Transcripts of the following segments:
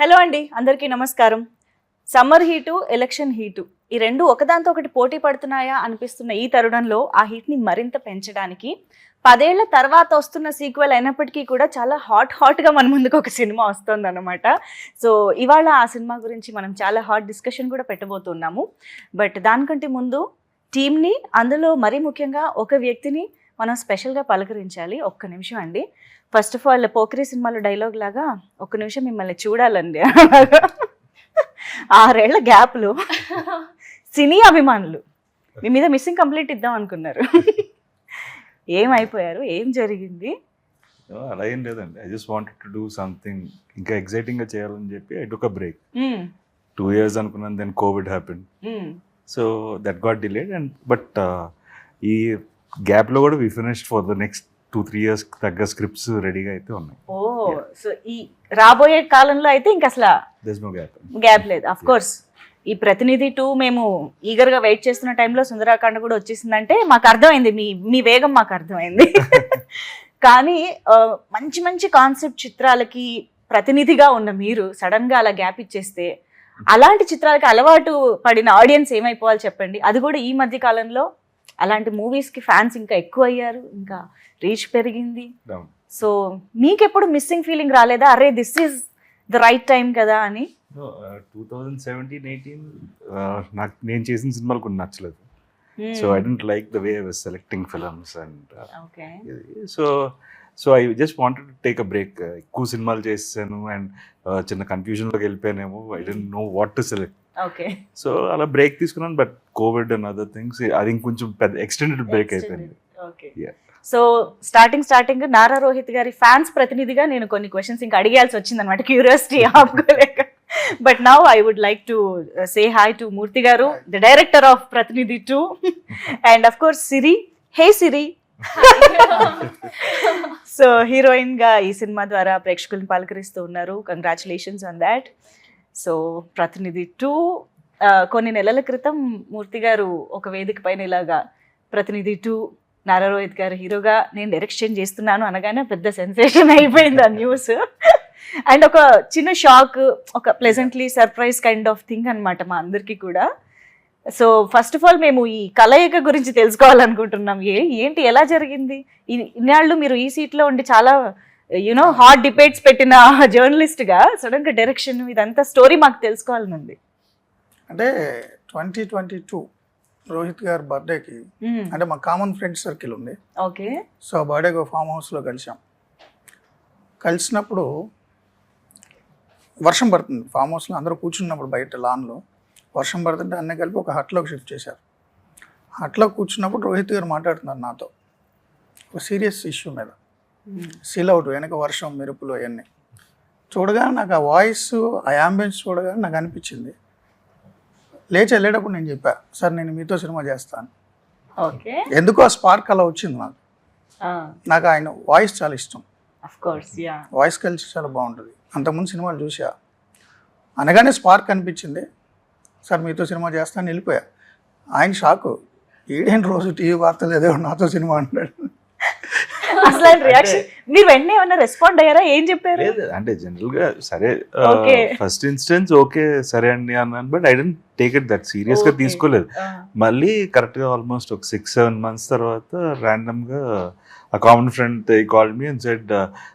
Hello అండి, అందరికీ నమస్కారం. సమ్మర్ హీటు, ఎలక్షన్ హీటు ఈ రెండు ఒకదాంతో ఒకటి పోటీ పడుతున్నాయా అనిపిస్తున్న ఈ తరుణంలో ఆ హీట్ని మరింత పెంచడానికి 10 ఏళ్ల తర్వాత వస్తున్న సీక్వెల్ అయినప్పటికీ కూడా చాలా హాట్గా మన ముందుకు ఒక సినిమా వస్తుంది అనమాట. సో ఇవాళ ఆ సినిమా గురించి మనం చాలా హాట్ డిస్కషన్ కూడా పెట్టబోతున్నాము. బట్ దానికంటే ముందు టీమ్ని, అందులో మరీ ముఖ్యంగా ఒక వ్యక్తిని మనం స్పెషల్గా పలకరించాలి. ఒక్క నిమిషం అండి. ఫస్ట్ ఆఫ్ ఆల్ పోకిరి సినిమాలో డైలాగ్ లాగా ఒక్క నిమిషం మిమ్మల్ని చూడాలండి. 6 ఏళ్ల గ్యాప్లో సినీ అభిమానులు మీ మీద మిస్సింగ్ కంప్లీట్ ఇద్దాం అనుకున్నారు. ఏమైపోయారు, ఏం జరిగింది? అలా ఏం లేదండి. I just wanted to do something ఇంకా ఎక్సైటింగ్గా చేయాలని చెప్పి I took a break. 2 years అనుకున్నాను, then covid happen. So that got delayed. And but ఈ గ్యాప్లో కూడా we finished for the next 2-3 years తగ్గ స్క్రిప్ట్స్ రెడీగా అయితే ఉన్నాయి. ఓ, సో ఈ రాబోయే కాలంలో అయితే ఇంకా అసలు దేర్ ఇస్ నో గ్యాప్ లేదు. అఫ్ కోర్స్ ఈ ప్రతినిధి 2 మేము ఈగర్గా వెయిట్ చేస్తున్న టైంలో సుందరాకాండ కూడా వచ్చేసిందంటే మాకు అర్థమైంది, మీ వేగం మాకు అర్థమైంది. కానీ మంచి మంచి కాన్సెప్ట్ చిత్రాలకి ప్రతినిధిగా ఉన్న మీరు సడన్గా అలా గ్యాప్ ఇచ్చేస్తే అలాంటి చిత్రాలకి అలవాటు పడిన ఆడియన్స్ ఏమైపోవాలి చెప్పండి. అది కూడా ఈ మధ్య కాలంలో అలాంటి మూవీస్కి ఫ్యాన్స్ ఇంకా ఎక్కువ అయ్యారు, ఇంకా రీచ్ పెరిగింది. సో మీకెప్పుడు మిస్సింగ్ ఫీలింగ్ రాలేదా, అరే this is the right time కదా అని? 2017-18 నాకు నేను చేసిన సినిమాలు కొన్ని నచ్చలేదు. So I don't like the way I was selecting films and so I just wanted to take a break. ఎక్కువ సినిమాలు చేసాను అండ్ చిన్న కన్ఫ్యూజన్లోకి వెళ్ళిపోయానేమో. I don't know what to select. So అలా బ్రేక్ తీసుకున్నాను. But COVID and other things అది ఇంకొంచెం పెద్ద ఎక్స్టెండెడ్ బ్రేక్ అయిపోయింది. సో స్టార్టింగ్ నారా రోహిత్ గారి ఫ్యాన్స్ ప్రతినిధిగా నేను కొన్ని క్వశ్చన్స్ ఇంకా అడిగాల్సి వచ్చింది అనమాట, క్యూరియాసిటీ ఆపుకోలేక. But now I would like to say hi to Murthy గారు, the director of Prathinidhi 2, and of course Siri. Hey Siri. So heroine గా ఈ సినిమా ద్వారా ప్రేక్షకులను పలకరిస్తూ ఉన్నారు. Congratulations on that. సో ప్రతినిధి 2 కొన్ని నెలల క్రితం మూర్తి గారు ఒక వేదిక పైన ఇలాగా ప్రతినిధి 2 నారా రోహిత్ గారు హీరోగా నేను డైరెక్షన్ చేస్తున్నాను అనగానే పెద్ద సెన్సేషన్ అయిపోయింది ఆ న్యూస్. అండ్ ఒక చిన్న షాక్, ఒక pleasantly surprise kind of thing అనమాట మా అందరికీ కూడా. సో ఫస్ట్ ఆఫ్ ఆల్ మేము ఈ కలయిక గురించి తెలుసుకోవాలనుకుంటున్నాం. ఏంటి, ఎలా జరిగింది? ఇన్నాళ్ళు మీరు ఈ సీట్లో ఉండి చాలా యునో హాట్ డిబేట్స్ పెట్టిన జర్నలిస్ట్గా సడన్గా డైరెక్షన్, ఇదంతా స్టోరీ మాకు తెలుసుకోవాలని ఉంది. అంటే 2022 రోహిత్ గారి బర్త్డేకి, అంటే మా కామన్ ఫ్రెండ్స్ సర్కిల్ ఉంది. ఓకే. సో బర్త్డేకి ఫామ్ హౌస్లో కలిసినప్పుడు వర్షం పడుతుంది. ఫామ్ హౌస్లో అందరూ కూర్చున్నప్పుడు బయట లాన్లో వర్షం పడుతుంటే అన్నీ కలిపి ఒక హట్లోకి షిఫ్ట్ చేశారు. హట్లో కూర్చున్నప్పుడు రోహిత్ గారు మాట్లాడుతున్నారు నాతో ఒక సీరియస్ ఇష్యూ మీద. సీల్ అవుట్ వెనక వర్షం, మెరుపులు అవన్నీ చూడగానే నాకు ఆ వాయిస్, ఆ యాంబియన్స్ చూడగానే నాకు అనిపించింది. లేచి వెళ్ళేటప్పుడు నేను చెప్పా, సార్ నేను మీతో సినిమా చేస్తాను. ఓకే. ఎందుకో ఆ స్పార్క్ అలా వచ్చింది నాకు ఆయన వాయిస్ చాలా ఇష్టం. వాయిస్ కలిసి చాలా బాగుంటుంది. అంతకుముందు సినిమాలు చూసా, అనగానే స్పార్క్ అనిపించింది. సార్ మీతో సినిమా చేస్తాను వెళ్ళిపోయా. ఆయన షాకు, ఈడేంటి రోజు టీవీ వార్తలు ఏదో నాతో సినిమా అంటాడు. అసలు రియాక్షన్ మీరు వెంటనే ఏమన్నా రెస్పాండ్ అయ్యారా, ఏం చెప్పారు? అంటే జనరల్ గా సరే ఫస్ట్ ఇన్స్టెన్స్ ఓకే సరే అండి అన్నాను. But I don't take it that serious గా తీసుకోలేదు. మళ్ళీ కరెక్ట్ గా ఆల్మోస్ట్ ఒక 6-7 months తర్వాత ర్యాండమ్ గా ఆ common friend called me and said,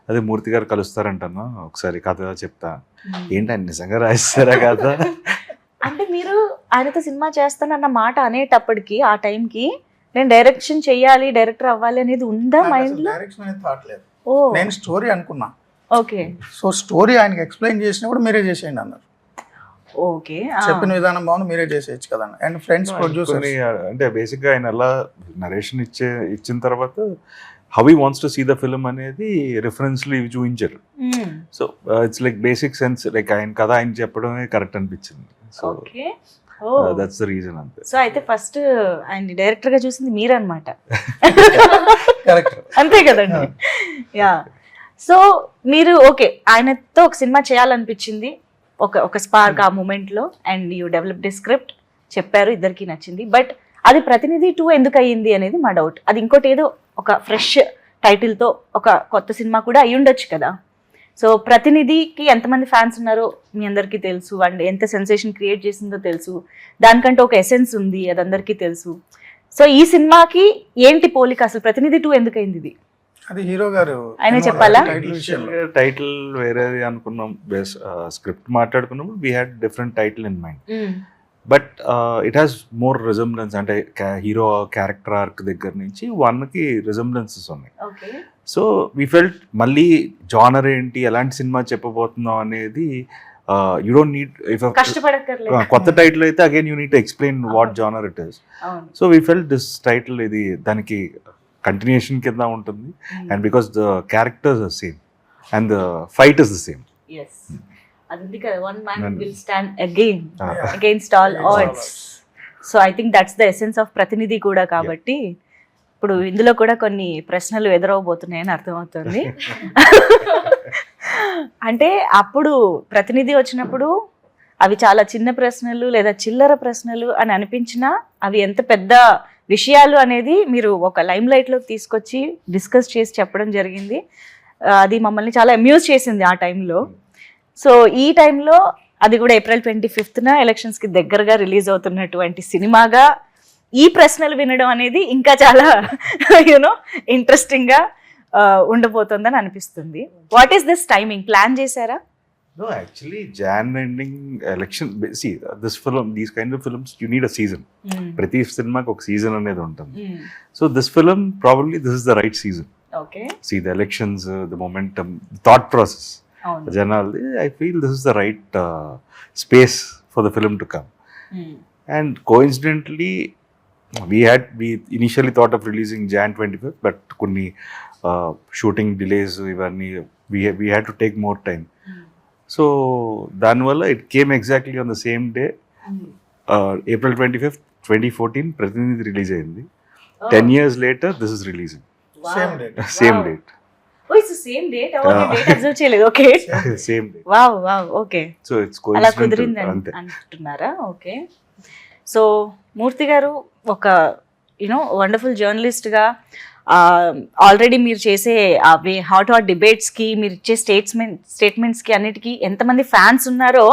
అదే మూర్తి గారు కలుస్తారంటాను, ఒకసారి కథ చెప్తా. ఏంటంటే నిజంగా రాయిస్తారా కదా? అంటే మీరు ఆయనతో సినిమా చేస్తానన్న మాట అనేటప్పటికి ఆ టైంకి నేను డైరెక్షన్ చెయ్యాలి, డైరెక్టర్ అవ్వాలి అనేది ఉందా మైండ్ లో? డైరెక్షన్ అనేది థాట్ లేదు. నేను స్టోరీ అనుకున్నా. ఓకే. సో స్టోరీ ఆయనకి ఎక్స్ప్లెయిన్ చేసినప్పుడు మీరే చేసేయండి అన్నారు. ఓకే. చెప్పిన విధానం బాగుంది, మీరే చేసేయచ్చు కదా. అండ్ ఫ్రెండ్స్ ప్రొడ్యూసర్ అంటే బేసిక్ గా ఆయన ఎలా నరేషన్ ఇచ్చిన తర్వాత how he wants to see the film అనేది రిఫరెన్స్లు ఇవి చూపించారు. So it's like basic sense, like ఆయన కథ ఆయన చెప్పడమే కరెక్ట్ అనిపించింది. సో దట్స్ ద రీజన్ అంతే. సో అయితే ఫస్ట్ ఆయన డైరెక్టర్ గా చూసింది మీరన్నమాట. కరెక్ట్, అంతే కదండి. యా. సో మీరు ఓకే ఆయనతో ఒక సినిమా చేయాలనిపించింది, ఒక స్పార్క్ ఆ మూమెంట్ లో, అండ్ యూ డెవలప్డ్ స్క్రిప్ట్, చెప్పారు, ఇద్దరికి నచ్చింది. బట్ అది ప్రతినిధి 2 ఎందుకు అయ్యింది అనేది మా డౌట్. అది ఇంకోటి ఏదో ఒక ఫ్రెష్ టైటిల్తో ఒక కొత్త సినిమా కూడా అయ్యి ఉండొచ్చు కదా. సో ప్రతినిధికి ఎంతమంది ఫ్యాన్స్ ఉన్నారో మీ అందరికీ తెలుసు, అండ్ ఎంత సెన్సేషన్ క్రియేట్ చేసిందో తెలుసు, దానికంటే ఒక ఎసెన్స్ ఉంది, అది అందరికీ తెలుసు. సో ఈ సినిమాకి ఏంటి పోలిక, అసలు ప్రతినిధి 2 ఎందుకైంది ఇది? అది హీరో గారు ఆయనే చెప్పాలా? టైటిల్ వేరేది అనుకున్నాం, స్క్రిప్ట్ మాట్లాడుకున్నప్పుడు we had different title in mind, but it has more resemblance. అంటే హీరో క్యారెక్టర్ ఆర్క్ దగ్గర నుంచి 1కి రిజంబ్లెన్సెస్ ఉన్నాయి. సో వీ ఫెల్ట్ మళ్ళీ జానర్ ఏంటి, ఎలాంటి సినిమా చెప్పబోతున్నాం అనేది యూ డోంట్ నీడ్, ఇఫ్ కొత్త టైటిల్ అయితే again you need to explain what genre it is. So we felt this title ఇది దానికి కంటిన్యూషన్ కింద ఉంటుంది, and because the characters are same and the fight is the same. అది కదా, one man will stand against all odds. So I think that's the essence of ప్రతినిధి కూడా. కాబట్టి ఇప్పుడు ఇందులో కూడా కొన్ని ప్రశ్నలు ఎదురవబోతున్నాయని అర్థమవుతుంది. అంటే అప్పుడు ప్రతినిధి వచ్చినప్పుడు అవి చాలా చిన్న ప్రశ్నలు లేదా చిల్లర ప్రశ్నలు అని అనిపించినా అవి ఎంత పెద్ద విషయాలు అనేది మీరు ఒక లైమ్ లైట్లోకి తీసుకొచ్చి డిస్కస్ చేసి చెప్పడం జరిగింది. అది మమ్మల్ని చాలా అమ్యూజ్ చేసింది ఆ టైంలో. సో ఈ టైంలో అది కూడా April 25th ఎలక్షన్స్కి దగ్గరగా రిలీజ్ అవుతున్నటువంటి సినిమాగా ఈ ప్రశ్నలు వినడం అనేది ఇంకా చాలా యూనో ఇంట్రెస్టింగ్గా ఉండబోతుందని అనిపిస్తుంది. What is this timing, plan చేశారా? No, actually, Jan ending election. See, this film, these kind of films, you need a season. Prati cinema ko season anedi untundi. So this film, probably this is the right season. Okay. See the elections, the momentum, the thought process. Janaldi, I feel this is the right space for the film to come. And coincidentally, we initially thought of releasing Jan 25th, but kunni shooting delays, we had to take more time. So దానివల్ల it came exactly on the same day, April 25th, 2014 ప్రతినిధి release అయింది. 10 years later this is releasing. Same date. Same date. Oh, it's the same date. Okay, date observe చేయలేదు. Okay. Same date. Wow. Okay. So it's coincidence. అలా కుదిరింది అంటున్నారా? Okay. So మూర్తి గారు ఒక wonderful జర్నలిస్ట్గా already మీరు చేసే అవి హాట్ డిబేట్స్కి, మీరు ఇచ్చే స్టేట్మెంట్స్కి అన్నిటికీ ఎంతమంది ఫ్యాన్స్ ఉన్నారో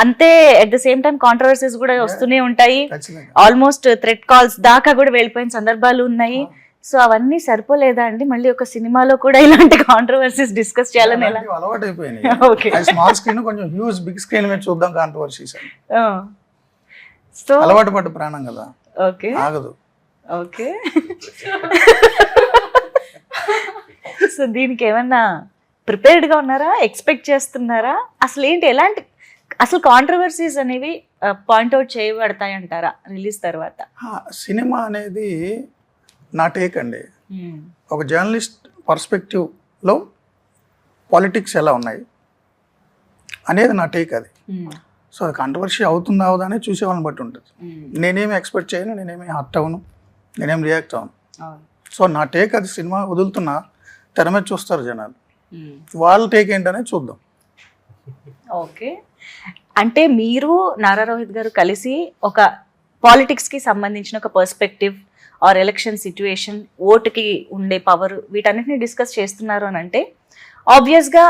అంతే at the same time controversies కూడా వస్తూనే ఉంటాయి. ఆల్మోస్ట్ థ్రెట్ కాల్స్ దాకా కూడా వెళ్ళిపోయిన సందర్భాలు ఉన్నాయి. సో అవన్నీ సరిపోలేదా అండి? మళ్ళీ ఒక సినిమాలో కూడా ఇలాంటి కాంట్రవర్సీస్ డిస్కస్ చేయాలని అలవాటు అయిపోయినాయి. స్మాల్ స్క్రీన్ కొంచెం హ్యూజ్ బిగ్ స్క్రీన్ మీద చూద్దాం కాంట్రవర్సీస్. సో అలవాటు పడ్డ ప్రాణం కదా, ఓకే ఆగదు. ఓకే. సో దీనికి ఏమన్నా ప్రిపేర్డ్గా ఉన్నారా, ఎక్స్పెక్ట్ చేస్తున్నారా? అసలు ఏంటి, ఎలాంటి అసలు కాంట్రవర్సీస్ అనేవి పాయింట్అవుట్ చేయబడతాయి అంటారా రిలీజ్ తర్వాత? సినిమా అనేది నా టేక్ అండి. ఒక జర్నలిస్ట్ పర్స్పెక్టివ్లో పాలిటిక్స్ ఎలా ఉన్నాయి అనేది నా టేక్ అది. సో అది కాంట్రవర్సీ అవుతుందా అవుదా అనేది చూసే వాళ్ళని బట్టి ఉంటుంది. నేనేమి ఎక్స్పెక్ట్ చేయను, నేనేమి హర్ట్ అవ్వను, నేనేం రియాక్ట్ అవ్వను. సో నా టేక్ అది. సినిమా వదులుతున్నా తెర మీద చూస్తారు జనాలు, వాళ్ళ టేక్ ఏంటనేది చూద్దాం. ఓకే. అంటే మీరు నారా రోహిత్ గారు కలిసి ఒక పాలిటిక్స్కి సంబంధించిన ఒక పర్స్పెక్టివ్ ఆర్ ఎలక్షన్ సిచ్యువేషన్, ఓటుకి ఉండే పవర్, వీటన్నిటిని డిస్కస్ చేస్తున్నారు అని అంటే ఆబ్వియస్గా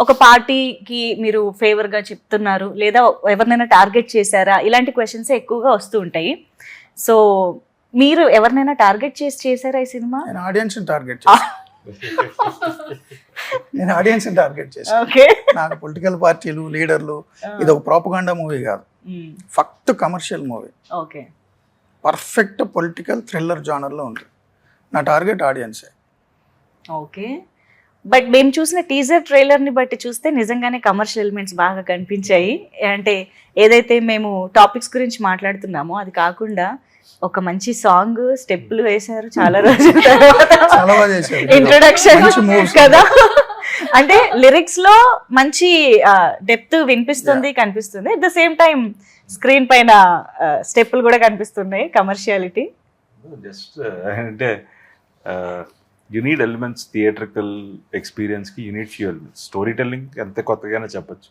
ఒక పార్టీకి మీరు ఫేవర్గా చెప్తున్నారు, లేదా ఎవరినైనా టార్గెట్ చేశారా, ఇలాంటి క్వశ్చన్స్ ఎక్కువగా వస్తూ ఉంటాయి. సో మీరు ఎవరినైనా టార్గెట్ చేశారా ఈ సినిమా? నేను ఆడియన్స్ని టార్గెట్ చేశాను. ఓకే. నాకు పొలిటికల్ పార్టీలు, లీడర్లు, ఇది ఒక ప్రాపగాండా మూవీ కాదు, ఫక్త్ commercial movie. Okay. Perfect political thriller జానర్లో ఉంటుంది. నా టార్గెట్ ఆడియన్సే. ఓకే. బట్ మేము చూసిన టీజర్ ట్రైలర్ని బట్టి చూస్తే నిజంగానే కమర్షియల్ ఎలిమెంట్స్ బాగా కనిపించాయి. అంటే ఏదైతే మేము టాపిక్స్ గురించి మాట్లాడుతున్నామో అది కాకుండా ఒక మంచి సాంగ్, స్టెప్పులు వేశారు చాలా రోజుల తర్వాత, ఇంట్రొడక్షన్ కదా. అంటే లిరిక్స్ లో మంచి డెప్త్ వినిపిస్తుంది, కనిపిస్తుంది. At the same time screen పైన స్టెప్పులు కూడా కనిపిస్తున్నాయి, కమర్షియాలిటీ. జస్ట్ అంటే you need elements, theatrical experience కి you need few elements. Story telling ఎంత కొత్తగానే చెప్పొచ్చు,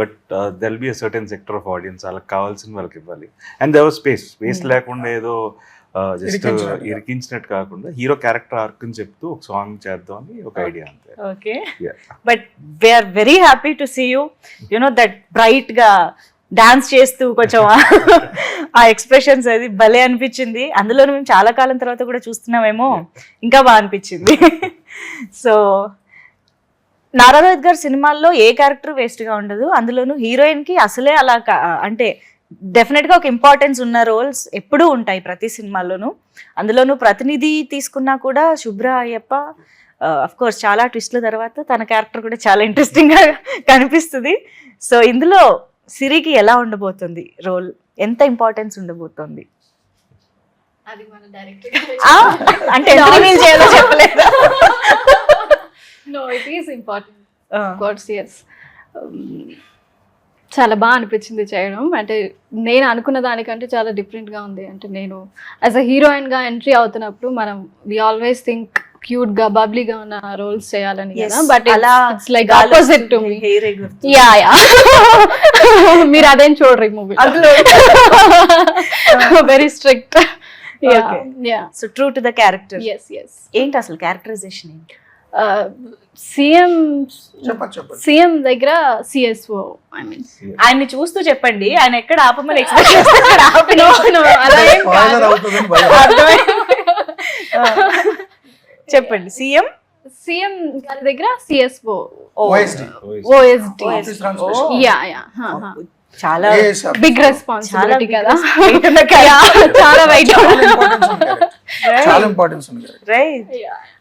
but they'll be a certain sector of audience వాళ్ళకి కావాల్సిన వాళ్ళకి ఇవ్వాలి. అండ్ దేర్ వాజ్ స్పేస్ లేకుండా ఏదో జస్ట్ ఇరికించినట్టుగా. ఇరికించినట్టు కాకుండా హీరో క్యారెక్టర్ ఆర్క్ అని చెప్తూ ఒక సాంగ్ చేద్దాం అని ఒక ఐడియా అంతే. Okay, Yeah. But we are very happy to see you, you know that bright గా డాన్స్ చేస్తూ కొంచెం ఆ ఎక్స్ప్రెషన్స్ అది భలే అనిపించింది. అందులో మేము చాలా కాలం తర్వాత కూడా చూస్తున్నామేమో, ఇంకా బాగా అనిపించింది. సో నారా రోహిత్ గారి సినిమాల్లో ఏ క్యారెక్టర్ వేస్ట్ గా ఉండదు, అందులోనూ హీరోయిన్ కి అసలే అలా అంటే డెఫినెట్ గా ఒక ఇంపార్టెన్స్ ఉన్న రోల్స్ ఎప్పుడూ ఉంటాయి ప్రతి సినిమాల్లోనూ. అందులోనూ ప్రతినిధి తీసుకున్నా కూడా శుభ్ర అయ్యప్ప అఫ్ కోర్స్ చాలా ట్విస్ట్ల తర్వాత తన క్యారెక్టర్ కూడా చాలా ఇంట్రెస్టింగ్ గా కనిపిస్తుంది. సో ఇందులో సిరికి ఎలా ఉండబోతుంది రోల్, ఎంత ఇంపార్టెన్స్ ఉండబోతుంది? అది మన డైరెక్టర్ అంటే ఎందుకు నేను చేయాలో చెప్పలేదు. No it is important course. Yes, చాలా బాగా అనిపించింది చేయడం. అంటే నేను అనుకున్న దానికంటే చాలా డిఫరెంట్గా ఉంది. అంటే నేను యాజ్ అ హీరోయిన్గా ఎంట్రీ అవుతున్నప్పుడు మనం వి ఆల్వేస్ థింక్ క్యూట్ గా బబ్లీగా ఉన్న రోల్స్ చేయాలని కదా, but it's like opposite to me. Yeah yeah, మీరు అదేం చూడరు movie, very strict. So true to the character. Yes yes. ఏంటి అసలు క్యారెక్టరైజేషన్ ఏంటి? సీఎం దగ్గర సిఎస్ఓ, ఐ మీన్ ఆయన్ని చూస్తూ చెప్పండి, ఆయన ఎక్కడ ఆపమని ఎక్స్పెక్ట్ చేస్తారు. అలా ఏం కాదు. చెప్పండి. సీఎం గారి దగ్గర CSO, OSD. OSD. Yeah yeah, చాలా బిగ్ రెస్పాన్సిబిలిటీ కదా, చాలా వెయిట్. చాలా ఇంపార్టెన్స్ ఉంది. రైట్.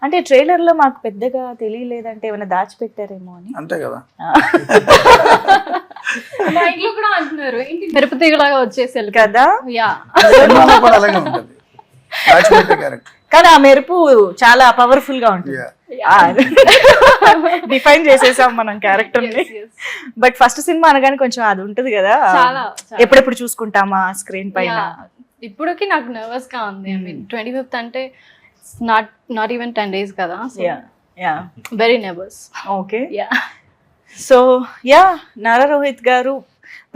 అంటే ట్రైలర్ లో మాకు పెద్దగా తెలియలేదంటే ఏమైనా దాచిపెట్టారేమో అని. అంతే కదా. మా ఇంట్లో కూడా అంటున్నారు ఏంటి తిరుపతిలాగా వచ్చేసి కదా. యా, సినిమాలో కూడా అలాగే ఉంటుంది క్యారెక్టర్. కానీ ఆ మెరుపు చాలా పవర్ఫుల్ గా ఉంటుంది. డిఫైన్ చేసేసాం మనం క్యారెక్టర్ ని. బట్ ఫస్ట్ సినిమా అనగానే కొంచెం అది ఉంటది కదా, ఎప్పుడెప్పుడు చూసుకుంటామా స్క్రీన్ పైన. ఇప్పటికి నాకు నర్వస్ గా ఉంది. ఐ మీన్ 25th అంటే నాట్ ఈవెన్ 10 days కదా, very nervous. Okay. Yeah. So Nara Rohit గారు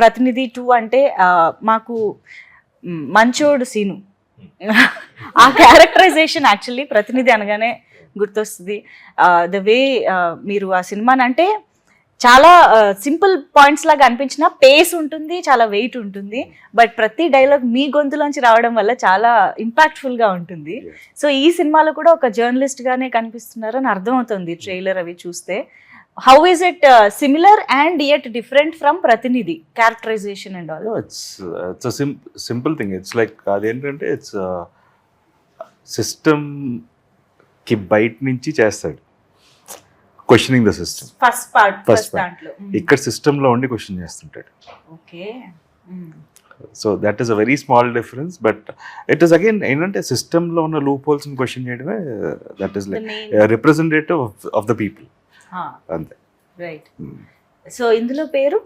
ప్రతినిధి 2 అంటే మాకు మంచోడు సీను ఆ క్యారెక్టరైజేషన్ యాక్చువల్లీ ప్రతినిధి అనగానే గుర్తొస్తుంది. ద వే మీరు ఆ సినిమాని అంటే చాలా సింపుల్ పాయింట్స్ లాగా అనిపించిన పేస్ ఉంటుంది, చాలా వెయిట్ ఉంటుంది, బట్ ప్రతి డైలాగ్ మీ గొంతులోంచి రావడం వల్ల చాలా ఇంపాక్ట్ఫుల్ గా ఉంటుంది. సో ఈ సినిమాలో కూడా ఒక జర్నలిస్ట్ గానే కనిపిస్తున్నారని అర్థమవుతుంది ట్రైలర్ అవి చూస్తే. How is it similar and yet different from Prathinidhi characterization and all? It's simple thing. It's like అదేంటంటే ఇట్స్ సిస్టమ్ కి బయట నుంచి చేస్తాడు, questioning the system. First part దాంట్లో ఇక్కడ సిస్టమ్ లో ఉండి క్వశ్చన్ చేస్తుంటాడు. Okay. So that is a very small difference, but it is again ఏంటంటే సిస్టమ్ లో ఉన్న లూప్ హోల్స్ క్వశ్చన్ చేయడమే. That is like representative of the people అంతే. రైట్. సో ఇందులో పేరు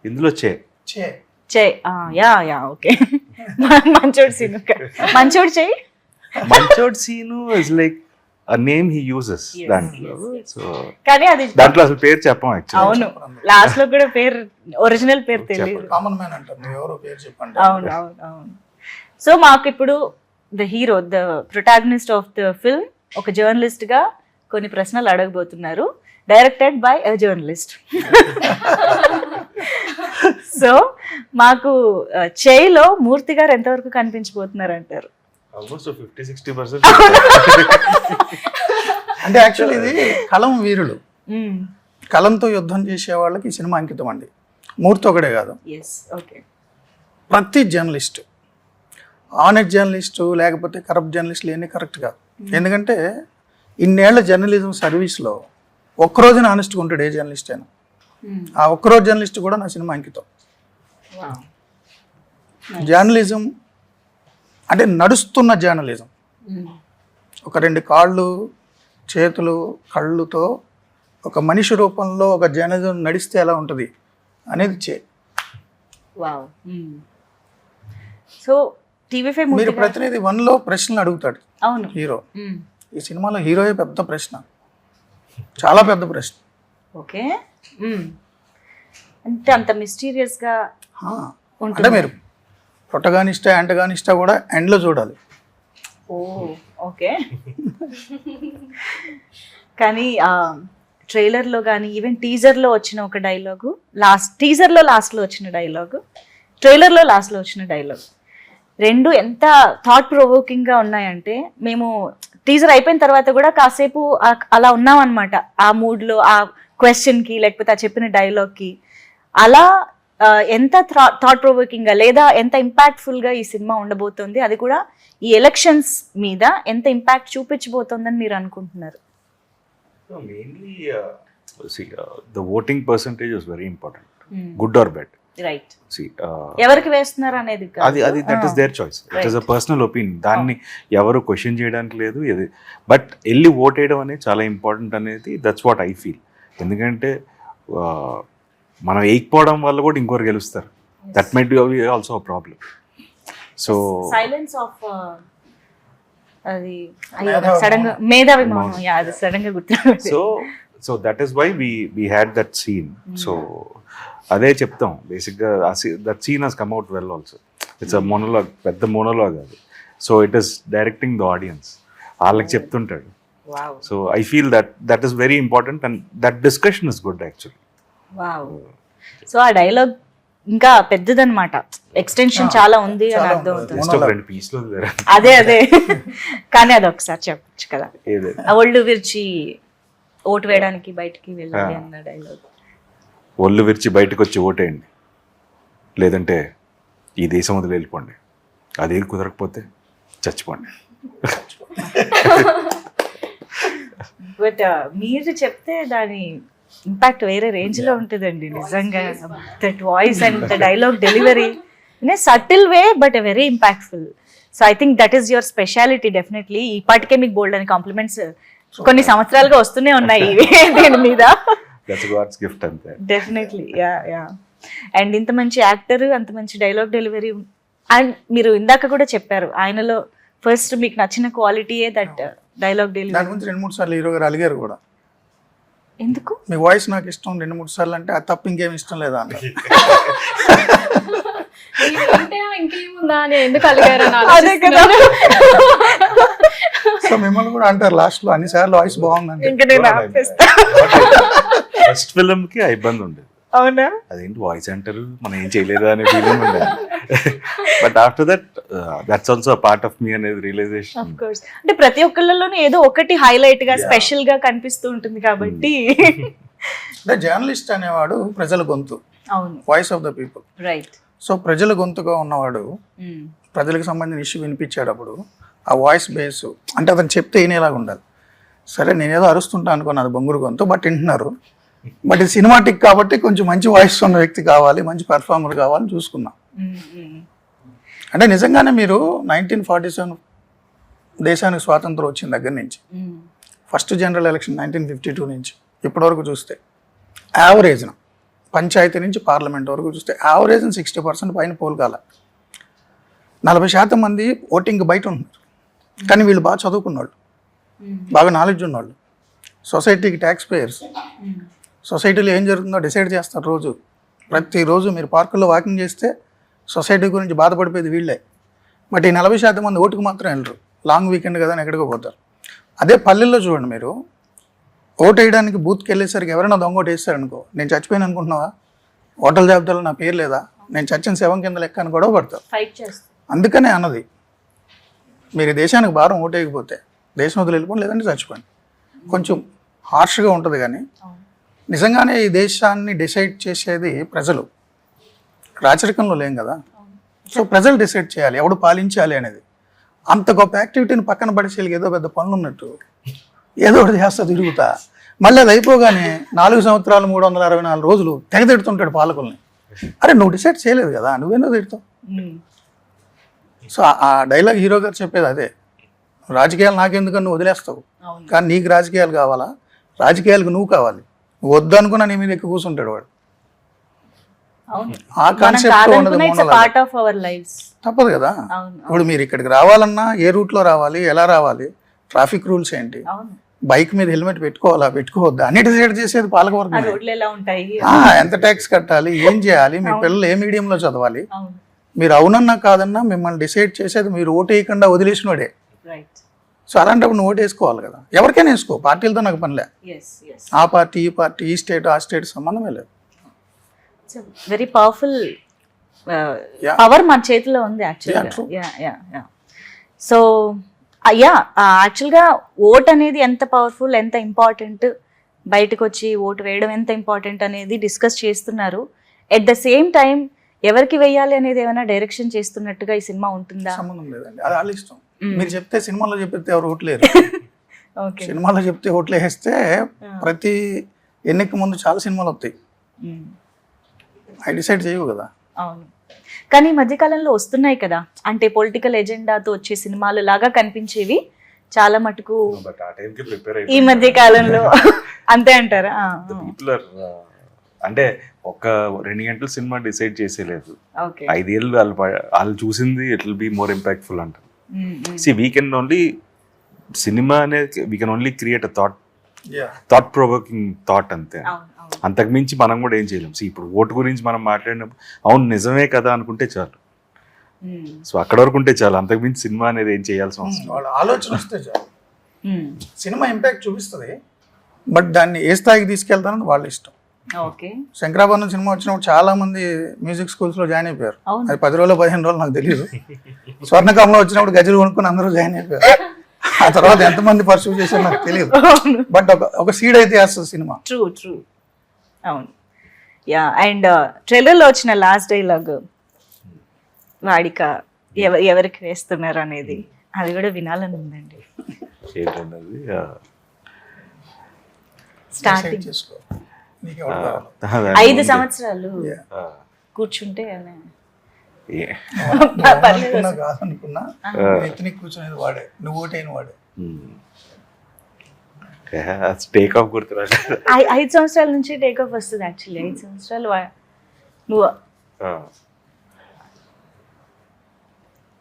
ఇందులో చే యా ఓకే. మంచోడు సీను, మంచోడు చేయి. Manchod Seenu is like a name he uses దాంట్లో. సో కానీ అది దాంట్లో అసలు పేరు చెప్పం యాక్చువల్లీ. అవును, లాస్ట్ లో కూడా పేరు ఒరిజినల్ పేరు తెలియదు. కామన్ మ్యాన్ అంటారు, ఎవరో పేరు చెప్పండి. అవును అవును అవును. సో మాకు ఇప్పుడు the hero, the protagonist of the film ఒక జర్నలిస్ట్ గా కొన్ని ప్రశ్నలు అడగబోతున్నారు, directed by a journalist. So మాకు చేయిలో మూర్తి గారు ఎంతవరకు కనిపించబోతున్నారు అంటారు? ఆల్మోస్ట్ 50-60%. అంటే యాక్చువల్లీ ఇది కలం వీరులు, కలంతో యుద్ధం చేసే వాళ్ళకి ఈ సినిమా అంకితం అండి. మూర్తి ఒకడే కాదు, ప్రతి జర్నలిస్ట్, ఆనెస్ట్ జర్నలిస్టు లేకపోతే కరప్ట్ జర్నలిస్టులు ఇవన్నీ కరెక్ట్ కాదు. ఎందుకంటే ఇన్నేళ్ల జర్నలిజం సర్వీస్లో ఒక్కరోజున ఆనెస్ట్గా ఉంటాడు ఏ జర్నలిస్ట్ అయినా. ఆ ఒక్కరోజు జర్నలిస్ట్ కూడా నా సినిమా అంకితం. జర్నలిజం అంటే నడుస్తున్న జర్నలిజం, ఒక 2 కాళ్ళు చేతులు కళ్ళుతో ఒక మనిషి రూపంలో ఒక జర్నలిజం నడిస్తే ఎలా ఉంటుంది అనేది సో టీవీ5 మీరు ప్రతినిధి 1లో ప్రశ్నలు అడుగుతాడు అవును హీరో. ఈ సినిమాలో హీరోయే పెద్ద ప్రశ్న, చాలా పెద్ద ప్రశ్న. ఓకే. అంటే అంత మిస్టీరియస్ గా అంటే మీరు ప్రొటగానిస్టా యాంటగానిస్టా కూడా ఎండ్లో చూడాలి. ఓ ఓకే. కానీ ట్రైలర్లో కానీ ఈవెన్ టీజర్లో వచ్చిన ఒక డైలాగు, టీజర్లో లాస్ట్లో వచ్చిన డైలాగు, ట్రైలర్లో లాస్ట్లో వచ్చిన డైలాగ్, రెండు ఎంత థాట్ ప్రొవోకింగ్గా ఉన్నాయంటే మేము టీజర్ అయిపోయిన తర్వాత కూడా కాసేపు అలా ఉన్నాం అనమాట, ఆ మూడ్లో, ఆ క్వశ్చన్కి లేకపోతే ఆ చెప్పిన డైలాగ్కి. అలా ఎంత థాట్ ప్రొవోకింగ్గా లేదా ఎంత ఇంపాక్ట్ఫుల్గా ఈ సినిమా ఉండబోతుంది, అది కూడా ఈ ఎలక్షన్స్ మీద ఎంత ఇంపాక్ట్ చూపించబోతోందని మీరు అనుకుంటున్నారు? Mainly, the voting percentage is very important, good or bad. Right. See, ఎవరికి వేస్తున్నారు అనేది అది that is their choice, it is a personal opinion. దాన్ని ఎవరు క్వశ్చన్ చేయడానికి లేదు. బట్ వెళ్ళి ఓట్ వేయడం అనేది చాలా ఇంపార్టెంట్ అనేది, దట్స్ వాట్ ఐ ఫీల్. ఎందుకంటే మనం వేయకపోవడం వల్ల కూడా ఇంకొకరు గెలుస్తారు. That might be also a problem. So silence of అది సడన్ గా మేధావి మౌనం, అది సడన్ గా గుర్తు. So that is why we had that scene. So అదే చెప్తాం బేసిక్గా, that scene has come out well also. It's a monologue, పెద్ద మోనోలాగ్ అది. So it is directing the audience, వాళ్ళకి చెప్తుంటాడు. So I feel that is very important and that discussion is good actually. So ఆ dialogue ఇంకా పెద్దదన్నమాట, extension చాలా ఉంది అని అర్థం అవుతుంది. అదే కానీ అది ఒకసారి చెప్పచ్చు కదా, ఒళ్ళు విరిచి ఓటు వేయడానికి బయటికి వెళ్ళాలి అన్న డైలాగ్. ఒళ్ళు విరిచి బయటకు వచ్చి ఓటేయండి, లేదంటే ఈ దేశం వదిలి వెళ్ళిపోండి, అదేది కుదరకపోతే చచ్చిపోండి. బట్ మీరు చెప్తే దాని ఇంపాక్ట్ వేరే రేంజ్ లో ఉంటుందండి నిజంగా. That voice and the dialogue delivery in a subtle way but a very impactful. So I think that is your speciality. Definitely ఇప్పటికే మీకు బోల్డ్ అని కాంప్లిమెంట్స్ కొన్ని సంవత్సరాలుగా వస్తూనే ఉన్నాయి దీని మీద. Definitely yeah. అండ్ ఇంత మంచి యాక్టర్, అంత మంచి డైలాగ్ డెలివరీ. అండ్ మీరు ఇందాక కూడా చెప్పారు ఆయనలో ఫస్ట్ మీకు నచ్చిన క్వాలిటీయే దట్ డైలాగ్ డెలివరీ. దాని గురించి 2-3 సార్లు హీరో గారు అలిగారు కూడా. ఎందుకు? మీ వాయిస్ నాకు ఇష్టం 2-3 సార్లు అంటే అది తప్ప ఇంకేం ఇష్టం లేదా అని. ఇంకేముందా అని ఎందుకు అలిగారు? సో మిమ్మల్ని కూడా అంటారు లాస్ట్ లో అన్ని సార్లు వాయిస్ బాగుందండి. ఫస్ట్ ఫిల్మ్ కి ఆ ఇబ్బంది ఉండేది. అవునా? అదేంటి వాయిస్ అంటారు, మనం ఏం చేయలేదు అనే ఫీలింగ్ ఉండేది. But after that's also part of me అనేది రియలైజేషన్. ఆఫ్ కోర్స్, అంటే ప్రతి ఒక్కళ్ళలోనూ ఏదో ఒకటి హైలైట్ గా స్పెషల్ గా కనిపిస్తూ ఉంటుంది కాబట్టి. అంటే జర్నలిస్ట్ అనేవాడు ప్రజల గొంతు, అవును, voice of the people. Right. So ప్రజల గొంతుగా ఉన్నవాడు ప్రజలకు సంబంధించిన ఇష్యూ వినిపించేటప్పుడు ఆ వాయిస్ బేస్ అంటే అతను చెప్తే వినేలాగా ఉండాలి. సరే నేనేదో అరుస్తుంటా అనుకున్నాను, అది బొంగురు గొంతు, బట్ వింటున్నారు. బట్ ఇది సినిమాటిక్ కాబట్టి కొంచెం మంచి వాయిస్ ఉన్న వ్యక్తి కావాలి, మంచి పెర్ఫార్మర్ కావాలని చూసుకున్నాం. అంటే నిజంగానే మీరు 1947 దేశానికి స్వాతంత్రం వచ్చిన దగ్గర నుంచి ఫస్ట్ జనరల్ ఎలక్షన్ 1952 నుంచి ఇప్పటివరకు చూస్తే యావరేజ్న పంచాయతీ నుంచి పార్లమెంట్ వరకు చూస్తే యావరేజ్న 60% పైన పోల్ కాల. 40% మంది ఓటింగ్ బయట ఉన్నారు. కానీ వీళ్ళు బాగా చదువుకున్నవాళ్ళు, బాగా నాలెడ్జ్ ఉన్నవాళ్ళు, సొసైటీకి ట్యాక్స్ పేయర్స్. సొసైటీలో ఏం జరుగుతుందో డిసైడ్ చేస్తారు రోజు. ప్రతిరోజు మీరు పార్కుల్లో వాకింగ్ చేస్తే సొసైటీ గురించి బాధపడిపోయేది వీళ్ళే. బట్ ఈ 40% మంది ఓటుకు మాత్రం వెళ్ళరు, లాంగ్ వీకెండ్ కదా అని ఎక్కడికో పోతారు. అదే పల్లెల్లో చూడండి, మీరు ఓటు వేయడానికి బూత్కి వెళ్ళేసరికి ఎవరైనా దొంగ ఓటు వేస్తారనుకో, నేను చచ్చిపోయాను అనుకుంటున్నావా, ఓటర్ల జాబితాలో నా పేరు లేదా, నేను చచ్చిన శవం కింద లెక్క అని గొడవ పడతారు. అందుకనే అన్నది, మీరు దేశానికి భారం ఓటు వేయకపోతే దేశం వదిలి వెళ్ళిపోండి, లేదంటే చచ్చిపోండి. కొంచెం హార్ష్గా ఉంటుంది కానీ నిజంగానే ఈ దేశాన్ని డిసైడ్ చేసేది ప్రజలు. రాచరికంలో లేం కదా. సో ప్రజలు డిసైడ్ చేయాలి ఎవడు పాలించాలి అనేది. అంత గొప్ప యాక్టివిటీని పక్కన పడేసి ఏదో పెద్ద పనులు ఉన్నట్టు ఏదో ఒకటి చేస్తా తిరుగుతా, మళ్ళీ అది అయిపోగానే 4 సంవత్సరాలు 364 రోజులు తెగ తిడుతుంటాడు పాలకుల్ని. అరే నువ్వు డిసైడ్ చేయలేదు కదా, నువ్వేందో తిడతావు. సో ఆ డైలాగ్ హీరో గారు చెప్పేది అదే, రాజకీయాలు నాకెందుకని నువ్వు వదిలేస్తావు, కానీ నీకు రాజకీయాలు కావాలా, రాజకీయాలకు నువ్వు కావాలి, నువ్వు వద్దు అనుకున్నా నీ మీద ఎక్కువ కూర్చుంటాడు వాడు. ఆ కాన్సెప్ట్ తప్పదు కదా. ఇప్పుడు మీరు ఇక్కడికి రావాలన్నా ఏ రూట్లో రావాలి, ఎలా రావాలి, ట్రాఫిక్ రూల్స్ ఏంటి, బైక్ మీద హెల్మెట్ పెట్టుకోవాలా పెట్టుకోవద్దా అన్ని డిసైడ్ చేసేది పాలకవర్గం. ఎంత ట్యాక్స్ కట్టాలి, ఏం చేయాలి, మీ పిల్లలు ఏ మీడియంలో చదవాలి, మీరు అవునన్నా కాదన్నా మిమ్మల్ని డిసైడ్ చేసేది మీరు ఓటు వేయకుండా వదిలేసినోడే. రైట్. సో అలాంటప్పుడు నువ్వు ఓటు వేసుకోవాలి కదా, ఎవరికైనా వేసుకో, పార్టీలతో నాకు పనిలే, ఎస్ ఎస్. ఆ పార్టీ ఈ పార్టీ ఈ స్టేట్ ఆ స్టేట్ సంబంధమే లేదు. Very powerful Yeah. పవర్ మన చేతిలో ఉంది యాక్చువల్గా. Yeah, true. యా. సో యాక్చువల్గా ఓట్ అనేది ఎంత పవర్ఫుల్, ఎంత ఇంపార్టెంట్, బయటకు వచ్చి ఓటు వేయడం ఎంత ఇంపార్టెంట్ అనేది డిస్కస్ చేస్తున్నారు. ఎట్ ద సేమ్ టైం ఎవరికి వేయాలి అనేది ఏమైనా డైరెక్షన్ చేస్తున్నట్టుగా ఈ సినిమా ఉంటుందా? సంబంధం లేదండి, అది వాళ్ళ ఇష్టం. మీరు చెప్తే సినిమాలో చెప్తే ఎవరు ఓట్లేరు. ఓకే. సినిమాలో చెప్తే ఓట్లు వేస్తే ప్రతి ఎన్నిక ముందు చాలా సినిమాలు వస్తాయి, అవి డిసైడ్ చేయవు కదా. అవును, కానీ ఈ మధ్యకాలంలో వస్తున్నాయి కదా, అంటే పొలిటికల్ ఎజెండాతో వచ్చే సినిమాలు లాగా కనిపించేవి చాలా మటుకు బట్ ఆ టైంకి ప్రిపేర్ ఈ మధ్య కాలంలో. అంతే అంటారా? పీపుల్ ఆర్ అంటే ఒక 2 గంటల సినిమా డిసైడ్ చేసేలేదు, ఓకే. 5 ఏళ్ళు వాళ్ళు చూసింది it will be more impactful అంటారు. సి వీ కెన్ ఓన్లీ సినిమా అనేది we can only create a thought provoking thought అంతే, అంతకు మించి మనం కూడా ఏం చేయలేం. సో ఇప్పుడు ఓటు గురించి మనం మాట్లాడినప్పుడు అవును నిజమే కదా అనుకుంటే చాలు, సో అక్కడ వరకు ఉంటే చాలు, అంతకు మించి సినిమా అనేది ఏం చేయాల్సిన అవసరం. వాళ్ళ ఆలోచన వస్తే చాలు. సినిమా ఇంపాక్ట్ చూపిస్తుంది, బట్ దాన్ని ఏ స్థాయికి తీసుకెళ్తానని వాళ్ళ ఇష్టం. ఓకే. శంకరాభరణం సినిమా వచ్చినప్పుడు చాలా మంది మ్యూజిక్ స్కూల్స్ లో జాయిన్ అయిపోయారు. అది 10 రోజులు 15 రోజులు నాకు తెలియదు. స్వర్ణకాంలో వచ్చినప్పుడు గజలు కొనుక్కొని అందరూ జాయిన్ అయిపోయారు. ఆ తర్వాత ఎంతమంది పర్సూ చేశారో నాకు తెలియదు, బట్ ఒక సీడ్ అయితే వేస్తుంది సినిమా. ట్రూ. అవును. యా. అండ్ ట్రైలర్లో వచ్చిన లాస్ట్ డైలాగ్ వాడిక ఎవరికి వేస్తున్నారు అనేది, అది కూడా వినాలని ఉందండి. ఏంటన్నది స్టార్టింగ్ చేసుకో, నీకు ఎవరు కావాలి? 5 సంవత్సరాలు కూర్చుంటే అనుకున్నా కాదనుకున్నా ఎత్తుని కూర్చునేది వాడే, నువ్వు ఓటైన వాడే. Take off గుర్తురా. 5 సంవత్సరాల నుంచి టేక్ ఆఫ్ వస్తుంది యాక్చువల్లీ. 5 సంవత్సరాలు నువ్వు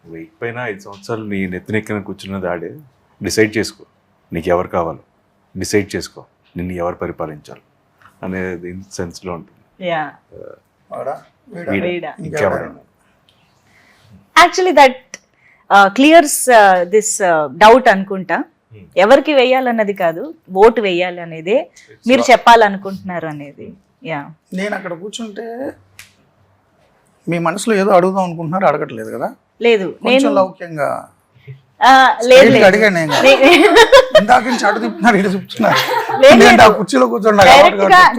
వెయిట్ పైన 5 సంవత్సరాలు నీ నెత్తినెక్కిన కూర్చున్నది ఆడే. డిసైడ్ చేసుకో నీకు ఎవరు కావాలో, డిసైడ్ చేసుకో నిన్ను ఎవరు పరిపాలించాలి అనేది సెన్స్లో ఉంటుంది. వాడా వీడా. ఇంకెవరైనా actually that clears this doubt అనుకుంటా. ఎవరికి వేయాలన్నది కాదు, ఓటు వేయాలి అనేదే మీరు చెప్పాలనుకుంటున్నారు అనేది. యా. నేను అక్కడ కూర్చుంటే మీ మనసులో ఏదో అడుగుదాం అనుకుంటున్నారు, అడగట్లేదు కదా. లేదు, కొంచెం లౌక్యంగా లేదు అడిగాను నేను. ఇందాక నుంచి అడుగు తిప్పుతున్నారు, ఇటు చెప్తున్నారు. లేదు, ఆ కుర్చీలో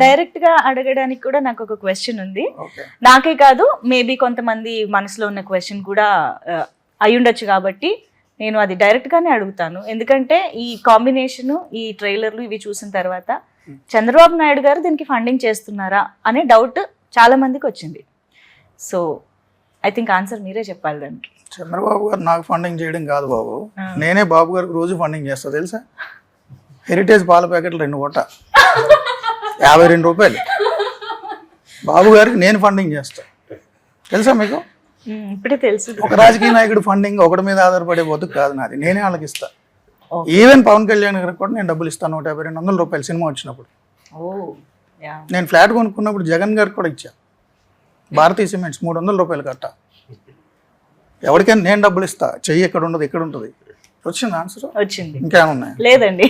డైరెక్ట్ గా అడగడానికి కూడా నాకు ఒక క్వశ్చన్ ఉంది. నాకే కాదు, మేబీ కొంతమంది మనసులో ఉన్న క్వశ్చన్ కూడా అయ్యుండొచ్చు, కాబట్టి నేను అది డైరెక్ట్ గానే అడుగుతాను. ఎందుకంటే ఈ కాంబినేషన్, ఈ ట్రైలర్లు ఇవి చూసిన తర్వాత చంద్రబాబు నాయుడు గారు దీనికి ఫండింగ్ చేస్తున్నారా అనే డౌట్ చాలా మందికి వచ్చింది. సో ఐ థింక్ ఆన్సర్ మీరే చెప్పాలి దానికి. చంద్రబాబు గారు నాకు ఫండింగ్ చేయడం కాదు బాబు, నేనే బాబు గారికి రోజు ఫండింగ్ చేస్తా తెలుసా. హెరిటేజ్ పాల ప్యాకెట్లు 2 కోట 52 రూపాయలు బాబు గారికి నేను ఫండింగ్ చేస్తా, తెలుసా మీకు? ఇప్పుడే తెలుసు. ఒక రాజకీయ నాయకుడు ఫండింగ్ ఒకటి మీద ఆధారపడే బతుకు కాదు నాది, నేనే వాళ్ళకి ఇస్తా. ఈవెన్ పవన్ కళ్యాణ్ గారికి కూడా నేను డబ్బులు ఇస్తాను, 150-200 రూపాయలు సినిమా వచ్చినప్పుడు. నేను ఫ్లాట్ కొనుక్కున్నప్పుడు జగన్ గారికి కూడా ఇచ్చా. భారతీయ సిమెంట్స్ 300 రూపాయలు కట్ట. ఎవరికైనా నేను డబ్బులు ఇస్తా, చెయ్యి ఎక్కడ ఉండదు ఇక్కడ ఉంటుంది. వచ్చింది ఆన్సర్? వచ్చింది. ఇంకేమన్నా? లేదండి.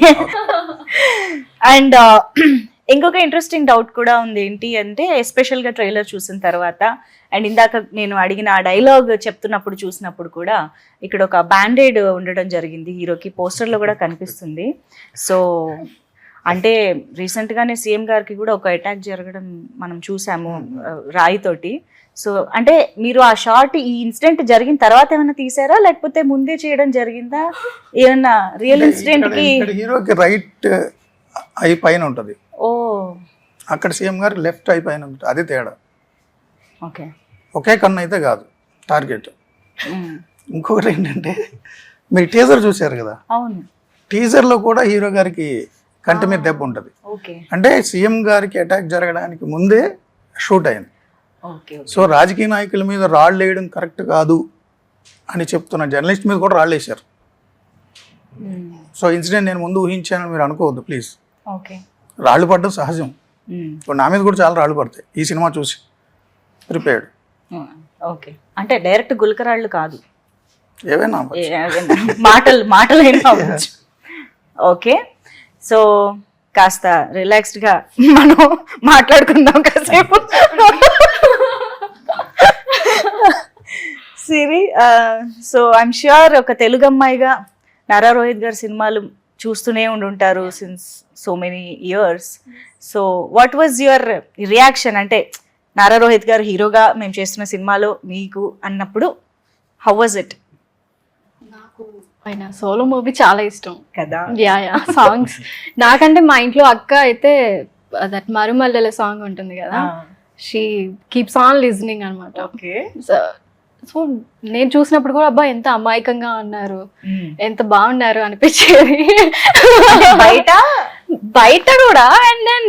అండ్ ఇంకొక ఇంట్రెస్టింగ్ డౌట్ కూడా ఉంది. ఏంటి అంటే ఎస్పెషల్గా ట్రైలర్ చూసిన తర్వాత అండ్ ఇందాక నేను అడిగిన ఆ డైలాగ్ చెప్తున్నప్పుడు చూసినప్పుడు కూడా ఇక్కడ ఒక బ్యాండేడ్ ఉండడం జరిగింది హీరోకి, పోస్టర్లో కూడా కనిపిస్తుంది. సో అంటే రీసెంట్గానే సీఎం గారికి కూడా ఒక అటాక్ జరగడం మనం చూసాము రాయితోటి. సో అంటే మీరు ఆ షార్ట్ ఈ ఇన్సిడెంట్ జరిగిన తర్వాత ఏమైనా తీసారా, లేకపోతే ముందే చేయడం జరిగిందా? ఏమన్నా రియల్ ఇన్సిడెంట్ కి హీరోకి రైట్ ఐ పైన ఉంటుంది, ఓ అక్కడ సీఎం గారు లెఫ్ట్ ఐ పైన ఉంటుంది, అదే తేడా. ఓకే, ఒకే కన్ను అయితే కాదు టార్గెట్. ఇంకొకటి ఏంటంటే మీరు టీజర్ చూశారు కదా, అవును, టీజర్లో కూడా హీరో గారికి కంటి మీద దెబ్బ ఉంటుంది. ఓకే, అంటే సీఎం గారికి అటాక్ జరగడానికి ముందే షూట్ అయింది. సో రాజకీయ నాయకుల మీద రాళ్ళు వేయడం కరెక్ట్ కాదు అని చెప్తున్న జర్నలిస్ట్ మీద కూడా రాళ్ళు వేశారు. సో ఇన్సిడెంట్ నేను ముందు ఊహించానని మీరు అనుకోవద్దు ప్లీజ్. రాళ్ళు పడడం సహజం, ఇప్పుడు నా మీద కూడా చాలా రాళ్ళు పడతాయి ఈ సినిమా చూసి. ప్రిపేర్డ్. ఓకే, అంటే డైరెక్ట్ గులకరాళ్ళు కాదు, ఏవైనా అవ్వచ్చు. మాటలైనా అవ్వచ్చు. ఓకే, సో కాస్త రిలాక్స్డ్గా మనం మాట్లాడుకుందాం కాసేపు. సిరి, సో ఐఎమ్ ష్యూర్ ఒక తెలుగు అమ్మాయిగా నారా రోహిత్ గారి సినిమాలు చూస్తూనే ఉండుంటారు since so many years. So what was your reaction? అంటే నారా రోహిత్ గారు హీరోగా మేము చేస్తున్న సినిమాలో మీకు అన్నప్పుడు హౌ వాజ్ ఇట్? నాకు ఆయన సోలో మూవీ చాలా ఇష్టం కదా. యా సాంగ్స్ నాకంటే మా ఇంట్లో అక్క అయితే దట్ మరుమల్లెల సాంగ్ ఉంటుంది కదా, షీ కీప్స్ ఆన్ లిజనింగ్ అనమాట. ఓకే, సో నేను చూసినప్పుడు కూడా అబ్బా ఎంత అమాయకంగా ఉన్నారు, ఎంత బాగున్నారు అనిపించేది బయట కూడా. అండ్ దెన్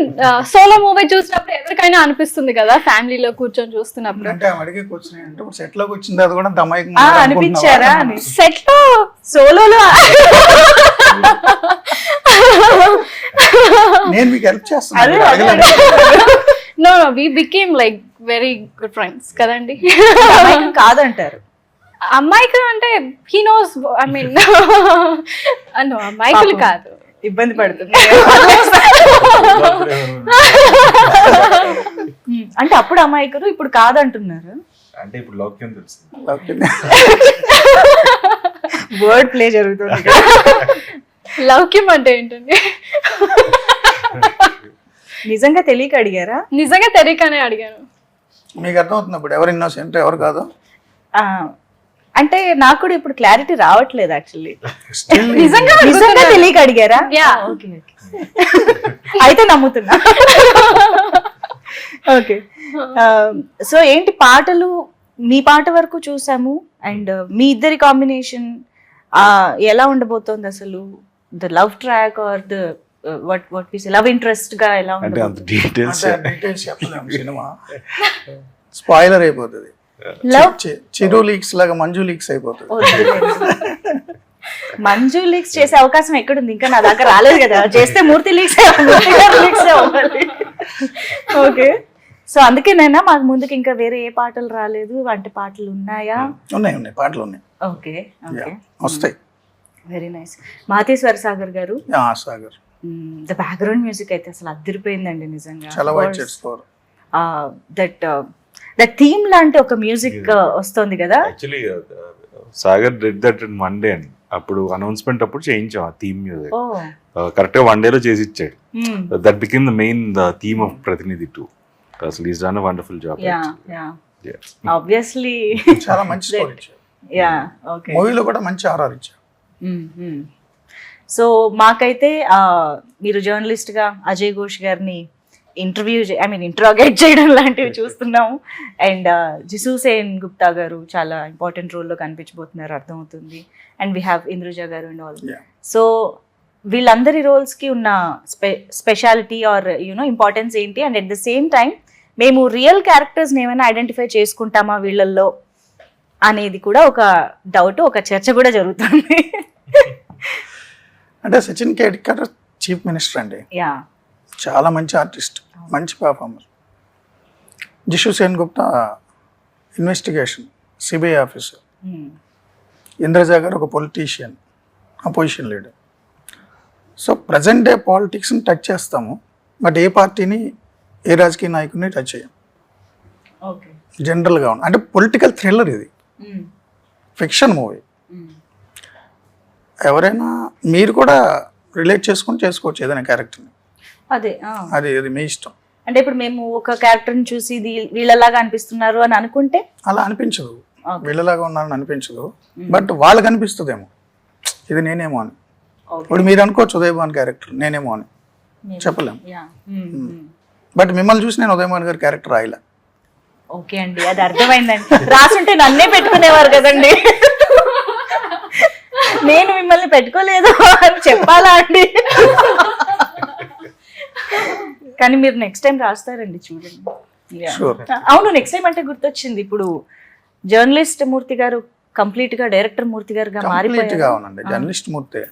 సోలో మూవీ చూసినప్పుడు ఎవరికైనా అనిపిస్తుంది కదా, ఫ్యామిలీలో కూర్చొని చూస్తున్నప్పుడు. అంటే అడిగి కూర్చుని అంటే సెట్ లోకి వచ్చిన తర్వాత కూడా దమాయికంగా అనిపించారా? సెట్ లో సోలోలో నేను మీకు హెల్ప్ చేస్తాను. No we became like very good friends కదండి. కాదంటారు అమ్మాయికులు అంటే హీ నోస్, ఐ మీన్ అమ్మాయికులు కాదు, ఇబ్బంది పడుతుంది అంటే అప్పుడు అమాయకులు ఇప్పుడు కాదంటున్నారు. అంటే ఇప్పుడు లౌక్యం తెలుసు. వర్డ్ ప్లే జరుగుతుంది. లౌక్యం అంటే ఏంటండి? నిజంగా తెలియక అడిగారా? నిజంగా తెలియకనే అడిగాను. మీకు అర్థమవుతుంది ఇప్పుడు ఎవరు ఇన్నోసెంట్ ఎవరు కాదు? అంటే నాకు కూడా ఇప్పుడు క్లారిటీ రావట్లేదు యాక్చువల్లీ. నిజంగా తెలియక అడిగారా? ఓకే, అయితే నమ్ముతున్నా. ఓకే, సో ఏంటి పాటలు, మీ పాట వరకు చూసాము అండ్ మీ ఇద్దరి కాంబినేషన్ ఎలా ఉండబోతోంది అసలు? The love track or the what we say love interest గా ఎలా అంటే అంత డీటెయిల్స్ చెప్పలేము. సినిమా స్పాయిలర్ అయిపోతుంది. చిరు లీక్స్ లాగా మంజు లీక్స్ అయిపోతుంది. మంజు లీక్స్ చేసే అవకాశం ఎక్కడుంది? ఇంకా నా దాకా రాలేదు కదా. చేస్తే మూర్తి లీక్స్ అవ్వాలి. ఓకే, సో అందుకేనైనా మాకు ముందుకు ఇంకా వేరే ఏ పాటలు రాలేదు అంటే పాటలు ఉన్నాయా? ఉన్నాయి పాటలు ఉన్నాయి. ఓకే ఓకే, వస్తాయి. Very nice. మాతేశ్వర సాగర్ గారు, సాగర్ ద బ్యాక్గ్రౌండ్ మ్యూజిక్ అయితే అసలు అదిరిపోయిందండి నిజంగా. చాలా వైట్ చేసుకోరు. దట్ థీమ్ లాంటి ఒక మ్యూజిక్ వస్తుంది కదా. Actually Sagar did that in one day అండి. అప్పుడు అనౌన్స్మెంట్ అప్పుడు చేయించాం ఆ థీమ్ మ్యూజిక్. కరెక్ట్ గా వన్ డే లో చేసి ఇచ్చాడు. That became the main theme of Prathinidhi 2. అసలు is done a wonderful job. Obviously చాలా మంచి స్కోర్ ఇచ్చారు. Yeah, okay. మూవీలో కూడా మంచి ఆర్ఆర్ ఇచ్చారు. సో మాకైతే మీరు జర్నలిస్ట్గా అజయ్ ఘోష్ గారిని ఇంట్రాగేట్ చేయడం లాంటివి చూస్తున్నాము. అండ్ జిసు సేన్ గుప్తా గారు చాలా ఇంపార్టెంట్ రోల్లో కనిపించబోతున్నారు అర్థమవుతుంది. అండ్ వీ హ్యావ్ ఇంద్రుజ గారు అండ్ ఆల్. సో వీళ్ళందరి రోల్స్కి ఉన్న స్పెషాలిటీ ఆర్ యూనో ఇంపార్టెన్స్ ఏంటి? And at the same time మేము రియల్ క్యారెక్టర్స్ని ఏమైనా ఐడెంటిఫై చేసుకుంటామా వీళ్ళల్లో అనేది కూడా ఒక డౌట్, ఒక చర్చ కూడా జరుగుతుంది. అంటే సచిన్ కేడ్కర్ చీఫ్ మినిస్టర్ అండి. యా, చాలా మంచి ఆర్టిస్ట్, మంచి performer. Jisshu Sengupta investigation CBI officer. Indraja గారు ఒక politician, opposition leader. So present day పాలిటిక్స్ని టచ్ చేస్తాము, బట్ ఏ పార్టీని ఏ రాజకీయ నాయకుడిని టచ్ చేయం. జనరల్గా ఉంది. అంటే పొలిటికల్ థ్రిల్లర్ ఇది, ఫిక్షన్ మూవీ. ఎవరైనా మీరు కూడా రిలేట్ చేసుకోవచ్చు ఏదైనా క్యారెక్టర్ని. అది మీ ఇష్టం. అంటే ఇప్పుడు మేము ఒక క్యారెక్టర్ని చూసి వీళ్ళలాగా అనిపిస్తున్నారు అని అనుకుంటే అలా అనిపించదు, వీళ్ళలాగా ఉన్నారని అనిపించదు, బట్ వాళ్ళకి అనిపిస్తుందేమో ఇది నేనేమో అని. ఇప్పుడు మీరు అనుకోవచ్చు ఉదయభాన్ క్యారెక్టర్ నేనేమో అని, చెప్పలేము. బట్ మిమ్మల్ని చూసి నేను ఉదయభాన్ గారి క్యారెక్టర్ రాయలే. ఓకే అండి, అది అర్థమైందండి. రాసుంటే నన్నే పెట్టుకునేవారు కదండి. నేను మిమ్మల్ని పెట్టుకోలేదు అని చెప్పాలా అండి? కానీ మీరు నెక్స్ట్ టైం రాస్తారండి, చూడండి. అవును, నెక్స్ట్ టైం అంటే గుర్తొచ్చింది, ఇప్పుడు జర్నలిస్ట్ మూర్తి గారు కంప్లీట్ గా డైరెక్టర్ మూర్తి గారుగా మారిపోయారు. జర్నలిస్ట్ మూర్తి.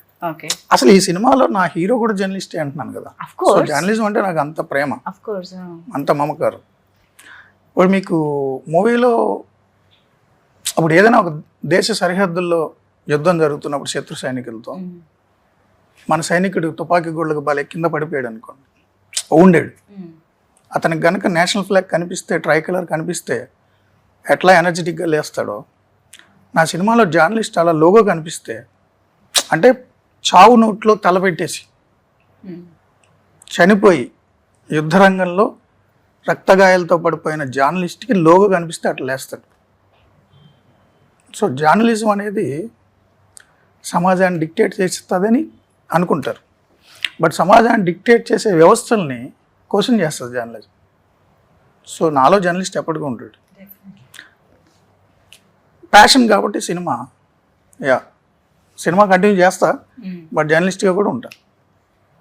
అసలు ఈ సినిమాలో నా హీరో కూడా జర్నలిస్టే అంటున్నాను కదా. జర్నలిజం అంటే నాకు అంత ప్రేమ, అంత మమకారం. ఇప్పుడు మీకు మూవీలో అప్పుడు ఏదైనా ఒక దేశ సరిహద్దుల్లో యుద్ధం జరుగుతున్నప్పుడు శత్రు సైనికులతో మన సైనికుడు తుపాకీ గుళ్ళకు బలే కింద పడిపోయాడు అనుకోండి, ఉండేడు. అతనికి కనుక నేషనల్ ఫ్లాగ్ కనిపిస్తే, ట్రై కలర్ కనిపిస్తే ఎట్లా ఎనర్జెటిక్గా లేస్తాడో, నా సినిమాలో జర్నలిస్ట్ అలా లోగో కనిపిస్తే, అంటే చావు నోట్లో తలపెట్టేసి చనిపోయి యుద్ధరంగంలో రక్తగాయాలతో పడిపోయిన జర్నలిస్ట్కి లోగో కనిపిస్తే అట్లా లేస్తాడు. సో జర్నలిజం అనేది సమాజాన్ని డిక్టేట్ చేస్తుందని అనుకుంటారు, బట్ సమాజాన్ని డిక్టేట్ చేసే వ్యవస్థల్ని క్వశ్చన్ చేస్తుంది జర్నలిజం. సో నాలో జర్నలిస్ట్ ఎప్పటికీ ఉంటాడు. ప్యాషన్ కాబట్టి సినిమా కంటిన్యూ చేస్తా, బట్ జర్నలిస్ట్గా కూడా ఉంటా.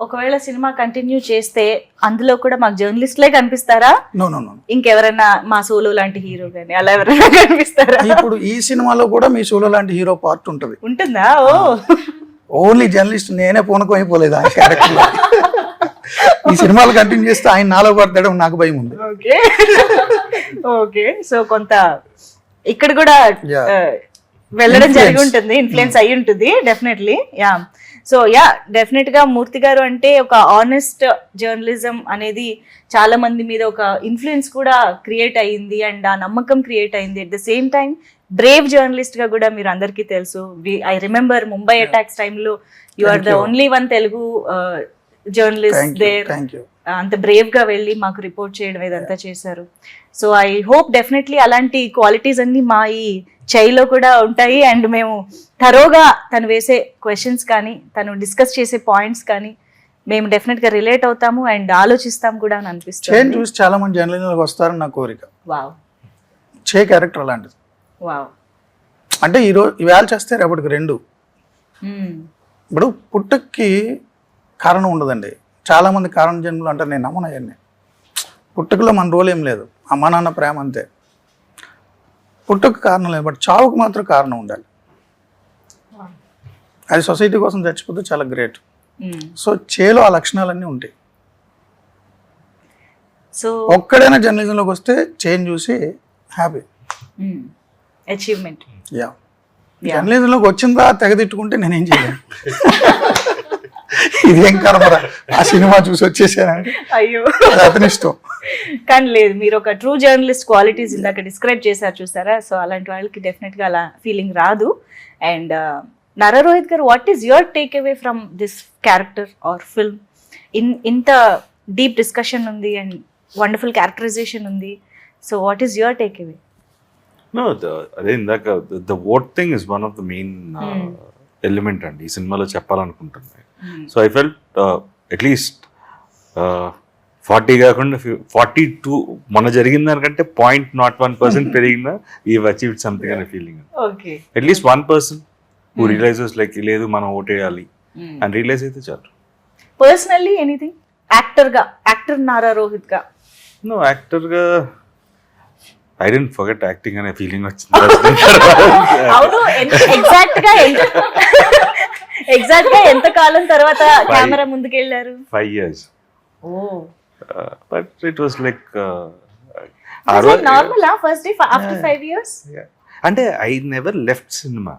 ఒకవేళ సినిమా కంటిన్యూ చేస్తే అందులో కూడా మాకు జర్నలిస్ట్లే కనిపిస్తారా? నో ఇంకెవరైనా మా సోలో లాంటి హీరో కానీ అలా ఎవరైనా కనిపిస్తారా? ఇప్పుడు ఈ సినిమాలో కూడా మీ సోలో లాంటి హీరో పార్ట్ ఉంటుంది. ఉంటుందా? ఓ ఓన్లీ జర్నలిస్ట్ నేనే పూనకం అయిపోలేదు ఆ క్యారెక్టర్. ఈ సినిమాలు కంటిన్యూ చేస్తే ఆయన నాలో పడతాడు, నాకు భయం ఉంది. Okay okay. సో కొంత ఇక్కడ కూడా వెళ్ళడం జరిగి ఉంటుంది, ఇన్ఫ్లుయెన్స్ అయ్యి ఉంటుంది డెఫినెట్లీ. సో డెఫినెట్ గా మూర్తి గారు అంటే ఒక ఆనెస్ట్ జర్నలిజం అనేది చాలా మంది మీద ఒక ఇన్ఫ్లుయెన్స్ కూడా క్రియేట్ అయ్యింది, అండ్ ఆ నమ్మకం క్రియేట్ అయింది. At the same time brave journalist గా కూడా మీరు అందరికీ తెలుసు. ఐ రిమెంబర్ ముంబై అటాక్స్ టైంలో you are the only one Telugu journalist there. అంత బ్రేవ్ గా వెళ్ళి మాకు రిపోర్ట్ చేయడం ఇదంతా చేశారు. సో ఐ హోప్ డెఫినెట్లీ అలాంటి క్వాలిటీస్ అన్ని మా ఈ చైలో కూడా ఉంటాయి, అండ్ మేము థరోగా తను వేసే క్వశ్చన్స్ కానీ తను డిస్కస్ చేసే పాయింట్స్ కానీ మేము డెఫినెట్ గా రిలేట్ అవుతాము అండ్ ఆలోచిస్తాం కూడా అని అనిపిస్తుంది. చూసి చాలా మంది జర్నలిస్టులకు వస్తారని నా కోరిక. వావ్, చే క్యారెక్టర్ అలాంటిది. వావ్, అంటే ఈవేళ చేస్తే రేపటికి రెండు. ఇప్పుడు పుట్టుకి కారణం ఉండదండి. చాలా మంది కారణ జన్మలు అంటారు, నేను నమ్మను అవన్నీ. పుట్టుకలో మన రోల్ ఏం లేదు, అమ్మ నాన్న ప్రేమ అంతే. పుట్టుకు కారణం లేదు, బట్ చావుకు మాత్రం కారణం ఉండాలి. అది సొసైటీ కోసం చచ్చిపోతే చాలా గ్రేట్. సో చేలో ఆ లక్షణాలన్నీ ఉంటాయి. సో ఒక్కడైనా జర్నలిజంలోకి వస్తే చేంజ్ చూసి హ్యాపీ. అచీవ్మెంట్. జర్నలిజంలోకి వచ్చిందా తెగదిట్టుకుంటే నేనేం చేయలేను. ఇదేం కర్మరా, ఆ సినిమా చూసి వచ్చేసానంటే అయ్యో అతని ఇష్టం. కానీ లేదు, మీరు ఒక ట్రూ జర్నలిస్ట్ క్వాలిటీస్ ఇందాక డిస్క్రైబ్ చేశారు చూసారా. సో అలాంటి వాళ్ళకి డెఫినెట్ గా అలా ఫీలింగ్ రాదు. And Nara Rohit garu, what is your takeaway from this character or film? ఇంత డీప్ డిస్కషన్ ఉంది అండ్ వండర్ఫుల్ క్యారెక్టరైజేషన్ ఉంది. So what is your takeaway? అదే ఇందాక the vote thing is one of the main element అండి ఈ సినిమాలో చెప్పాలనుకుంటున్నాయి. So I felt at least 40 కాకుండా 42 మొన్న జరిగిన దానికంటే 0.01% పెరిగినా వీ అచీవ్డ్ సంథింగ్ అనే feeling. At least 1% who realizes like లేదు మనం ఓటేయాలి అని రియలైజ్ అయితే చాలు. Personally anything actor Nara Rohit గా? నో, యాక్టర్ గా ఐ డోంట్ ఫర్గెట్ యాక్టింగ్ అనే ఫీలింగ్ వచ్చింది. అవును, ఎగ్జాక్ట్ గా ఎంత కాలం తర్వాత కెమెరా ముందుకు వెళ్ళారు? 5 years. Oh. But it was like normal first day after 5 years. Yeah. And I never left cinema.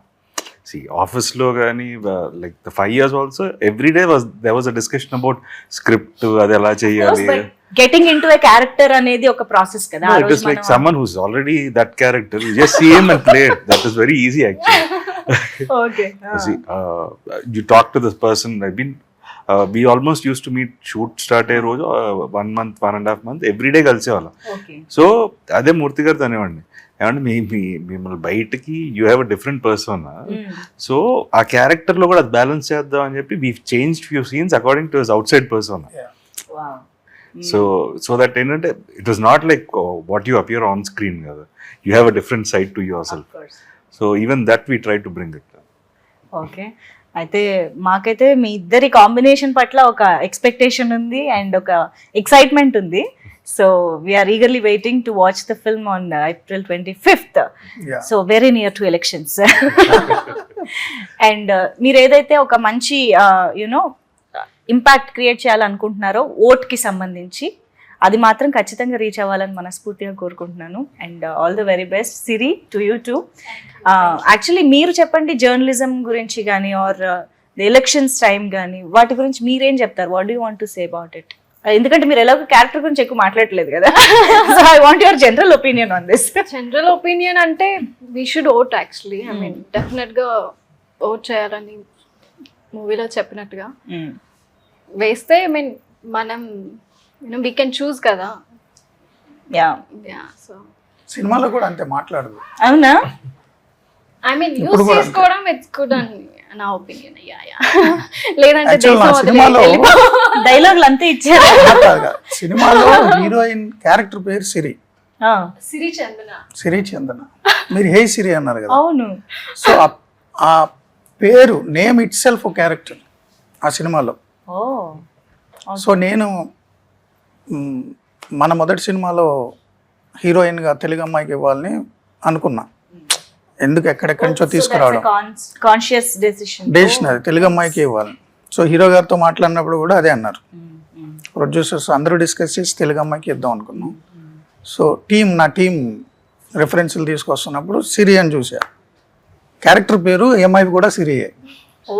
See, office lo gaani like the 5 years also every day there was a discussion about script adi ela cheyali. Getting into a character anedi oka process kada. No, it is like someone who's already that character, you just see him and play it. That is very easy actually. Okay. See, you talk to this person. We almost used to meet, shoot start a రోజు 1 month 1.5 months every day కలిసేవాళ్ళం. So అదే మూర్తి గారితో అనేవాడిని, ఏమంటే మిమ్మల్ని బయటకి you have a different person, so ఆ character లో కూడా అది బ్యాలెన్స్ చేద్దాం అని చెప్పి we change few scenes according to his outside person. So that ఏంటంటే it was not like what you appear on screen కదా, you have a different side to yourself. So even that we try to bring it. Okay, అయితే మాకైతే మీ ఇద్దరి combination పట్ల ఒక expectation ఉంది and ఒక excitement ఉంది. So we are eagerly waiting to watch the film on April 25th. So very near to elections. And మీరు ఏదైతే ఒక మంచి యునో ఇంపాక్ట్ క్రియేట్ చేయాలనుకుంటున్నారో ఓట్కి సంబంధించి, అది మాత్రం ఖచ్చితంగా రీచ్ అవ్వాలని మనస్ఫూర్తిగా కోరుకుంటున్నాను. And all the very best Siri to you two. Actually మీరు చెప్పండి జర్నలిజం గురించి కానీ ఆర్ ఎలక్షన్స్ టైం కానీ వాటి గురించి మీరేం చెప్తారు? What do you want to say about it? ఎందుకంటే మీరు ఎలాగో క్యారెక్టర్ గురించి ఎక్కువ మాట్లాడలేదు కదా, so I want your general opinion on this. General opinion అంటే we should vote actually. I mean డెఫినెట్గా ఓట్ చేయాలని మూవీలో చెప్పినట్టుగా వేస్తే ఐ మీన్ మనం వీ కెన్ చూస్ కదా. యా సో సినిమాలో కూడా అంతే మాట్లాడదు. అవునా? ఐ మీన్ యూస్ చేసుకోవడం ఇట్స్ గుడ్ అని నా ఒపీనియన్. లేదంటే Actually, నా దేశం వదిలి సినిమాలో డైలాగులు అంతే ఇచ్చారు. సినిమాలో హీరోయిన్ క్యారెక్టర్ పేరు సిరి, సిరి చందన. సిరి చందన. మీరు హే సిరి అన్నారు కదా, అవును. సో ఆ పేరు నేమ్ ఇట్ సెల్ఫ్ క్యారెక్టర్ ఆ సినిమాలో. ఓ సో నేను మన మొదటి సినిమాలో హీరోయిన్గా తెలుగు అమ్మాయికి ఇవ్వాలని అనుకున్నా. ఎందుకు ఎక్కడెక్కడి నుంచో తీసుకురావడం, కాన్షియస్ డెసిషన్ అది తెలుగు అమ్మాయికి ఇవ్వాలి. సో హీరో గారితో మాట్లాడినప్పుడు కూడా అదే అన్నారు. ప్రొడ్యూసర్స్ అందరూ డిస్కస్ చేసి తెలుగు అమ్మాయికి ఇద్దాం అనుకున్నాం. సో నా టీం రెఫరెన్స్లు తీసుకొస్తున్నప్పుడు సిరి అని చూసా. క్యారెక్టర్ పేరు ఎంఐవి కూడా సిరియే. ఓ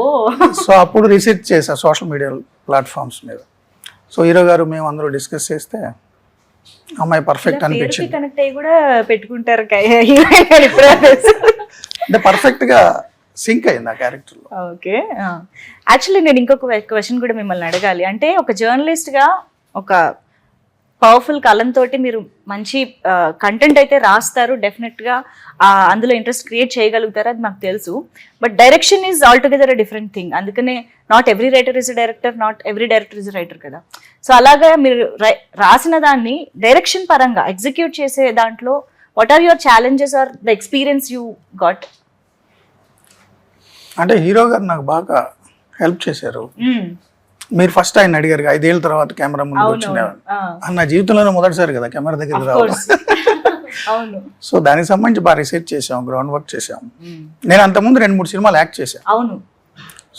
సో అప్పుడు రీసెర్చ్ చేశా సోషల్ మీడియా ప్లాట్ఫామ్స్ మీద. సో హీరో గారు మేము అందరూ డిస్కస్ చేస్తే అమ్మాయి పర్ఫెక్ట్ అనిపించింది. కనెక్ట్ అయ్యి కూడా పెట్టుకుంటారు అంటే పర్ఫెక్ట్ గా సింక్ అయింది ఆ క్యారెక్టర్ లో. ఓకే. యాక్చువల్లీ నేను ఇంకొక క్వశ్చన్ కూడా మిమ్మల్ని అడగాలి. అంటే ఒక జర్నలిస్ట్ గా ఒక పవర్ఫుల్ కలంతో మీరు మంచి కంటెంట్ అయితే రాస్తారు, డెఫినెట్ గా అందులో ఇంట్రెస్ట్ క్రియేట్ చేయగలుగుతారు, అది మాకు తెలుసు. But direction is altogether a different thing. అందుకనే not every writer is a director, not every director is a writer కదా. సో అలాగా మీరు రాసిన దాన్ని డైరెక్షన్ పరంగా ఎగ్జిక్యూట్ చేసే దాంట్లో what are your challenges or the experience you got? అంటే హీరో గారు నాకు బాగా హెల్ప్ చేశారు. మీరు ఫస్ట్ ఆయన అడిగారు 5 ఏళ్ళ తర్వాత కెమెరా ముందు వచ్చిండేవాడు. నా జీవితంలోనే మొదటిసారి కదా కెమెరా దగ్గర రావడం. అవును. సో దానికి సంబంధించి బాగా రీసెర్చ్ చేసాం, గ్రౌండ్ వర్క్ చేసాం. నేను అంతకుముందు 2-3 సినిమాలు యాక్ట్ చేశాను. అవును.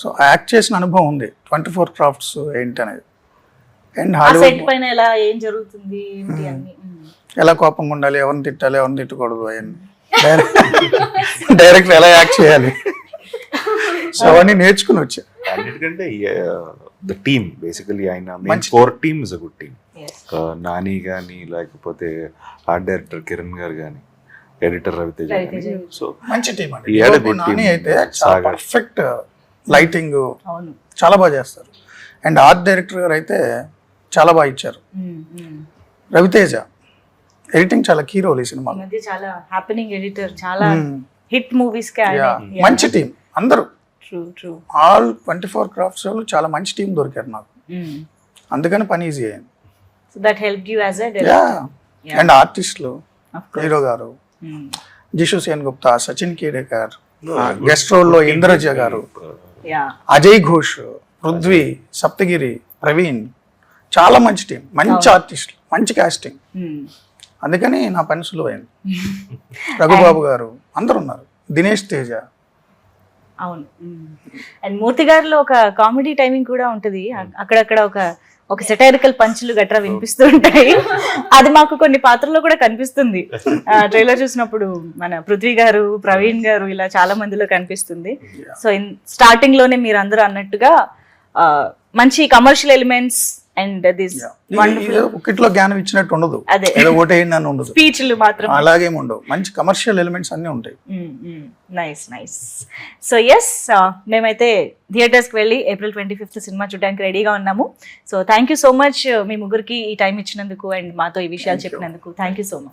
సో యాక్ట్ చేసిన అనుభవం ఉంది, 24 క్రాఫ్ట్స్ ఏంటి అనేది. అండ్ సెట్ పైన ఎలా ఏం జరుగుతుంది ఏంటి అన్ని, ఎలా కోపంగా ఉండాలి, ఎవరిని తిట్టాలి, ఎవరిని తిట్టకూడదు, అవన్నీ డైరెక్ట్ ఎలా యాక్ట్ చేయాలి, సో అవన్నీ నేర్చుకుని వచ్చా. అన్నిటికంటే ద టీమ్ బేసికలీ ఆయన main core team is a good team. Nani కానీ లేకపోతే ఆర్ట్ డైరెక్టర్ కిరణ్ గారు కానీ ఎడిటర్ రవితేజ గాని. సో మంచి టీం అండి. నాని అయితే చాలా పర్ఫెక్ట్ లైటింగ్ చాలా బాగా చేస్తారు. అండ్ ఆర్ట్ డైరెక్టర్ గారు అయితే చాలా బాగా ఇచ్చారు. రవితేజ ఎడిటింగ్ చాలా కీ రోల్ ఈ సినిమాలో. చాలా హ్యాపెనింగ్ ఎడిటర్, చాలా హిట్ మూవీస్ కి మంచి టీం అందరూ. True true. ఆల్ 24 క్రాఫ్ట్స్ వాళ్ళు చాలా మంచి టీం దొరికారు నాకు, అందుకని పని ఈజీ అయింది. So that helped you as a director. And ఆర్టిస్టులు హీరో గారు, జిషు సేన్ గుప్తా, సచిన్ కేడేకర్, గెస్ట్ రోల్ లో ఇంద్రజ గారు, అజయ్ ఘోష్, పృథ్వీ, సప్తగిరి, ప్రవీణ్, చాలా మంచి టీం, మంచి ఆర్టిస్టులు, మంచి కాస్టింగ్. అందుకని నా పని సులువైంది. రఘుబాబు గారు అందరు ఉన్నారు, దినేష్ తేజ. అవును. అండ్ మూర్తి గారిలో ఒక కామెడీ టైమింగ్ కూడా ఉంటుంది, అక్కడక్కడ ఒక సెటైరికల్ పంచులు గట్రా వినిపిస్తూ ఉంటాయి. అది మాకు కొన్ని పాత్రల్లో కూడా కనిపిస్తుంది. ట్రైలర్ చూసినప్పుడు మన పృథ్వీ గారు, ప్రవీణ్ గారు ఇలా చాలా మందిలో కనిపిస్తుంది. సో స్టార్టింగ్ లోనే మీరు అందరూ అన్నట్టుగా మంచి కమర్షియల్ ఎలిమెంట్స్ అండ్ దిస్ ఒకటిలో జ్ఞానం ఇచ్చినట్టు ఉండదు, అదే ఓటేయండి అని ఉండదు, స్పీచ్లు మాత్రం అలాగేం ఉండవు, మంచి కమర్షియల్ ఎలిమెంట్స్ అన్ని ఉంటాయి. Nice nice. సో ఎస్, మేమైతే థియేటర్స్కి వెళ్ళి April 25th సినిమా చూడడానికి రెడీగా ఉన్నాము. So thank you so much మీ ముగ్గురికి ఈ టైం ఇచ్చినందుకు అండ్ మాతో ఈ విషయాలు చెప్పినందుకు. Thank you so much.